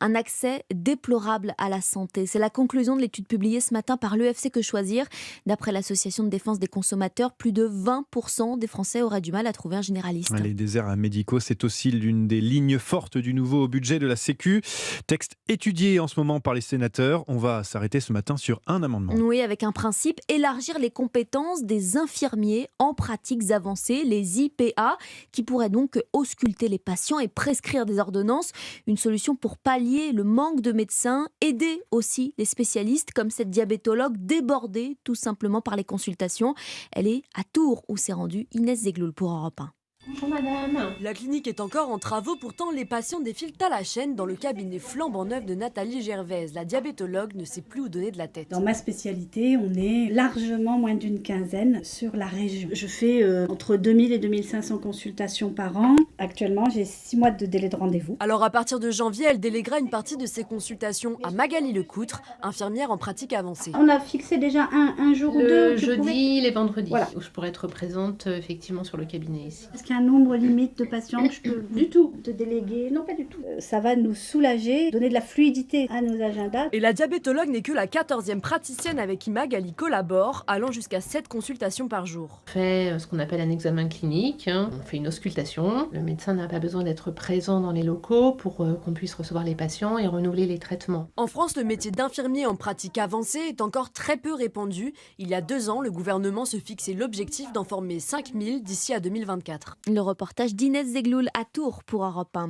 un accès déplorable à la santé. C'est la conclusion de l'étude publiée ce matin par l'UFC Que Choisir. D'après l'Association de défense des consommateurs, plus de 20% des Français auraient du mal à trouver un généraliste. Les déserts médicaux, c'est aussi l'une des lignes fortes du nouveau budget de la Sécu. Texte étudié en ce moment par les sénateurs. On va s'arrêter ce matin sur un amendement. Oui, avec un principe, élargir les compétences des infirmiers en pratiques avancées, les IPA, qui pourraient donc ausculter les patients et prescrire des ordonnances. Une solution pour pallier le manque de médecins, aider aussi les spécialistes comme cette diabétologue débordée tout simplement par les consultations. Elle est à Tours où s'est rendue Inès Zegloul pour Europe 1. Bonjour madame. La clinique est encore en travaux, pourtant les patients défilent à la chaîne dans le cabinet flambant neuf de Nathalie Gervaise. La diabétologue ne sait plus où donner de la tête. Dans ma spécialité, on est largement moins d'une quinzaine sur la région. Je fais entre 2000 et 2500 consultations par an. Actuellement, j'ai 6 mois de délai de rendez-vous. Alors à partir de janvier, elle déléguera une partie de ses consultations à Magali Lecoutre, infirmière en pratique avancée. On a fixé déjà un jour ou deux. Le jeudi, les vendredis, voilà, où je pourrais être présente effectivement sur le cabinet ici. Est-ce qu'il y a un nombre limite de patients que je peux du tout te déléguer? Non, pas du tout. Ça va nous soulager, donner de la fluidité à nos agendas. Et la diabétologue n'est que la 14e praticienne avec qui Magali collabore, allant jusqu'à 7 consultations par jour. On fait ce qu'on appelle un examen clinique, on fait une auscultation. Le médecin n'a pas besoin d'être présent dans les locaux pour qu'on puisse recevoir les patients et renouveler les traitements. En France, le métier d'infirmier en pratique avancée est encore très peu répandu. Il y a 2 ans, le gouvernement se fixait l'objectif d'en former 5000 d'ici à 2024. Le reportage d'Inès Zegloul à Tours pour Europe 1.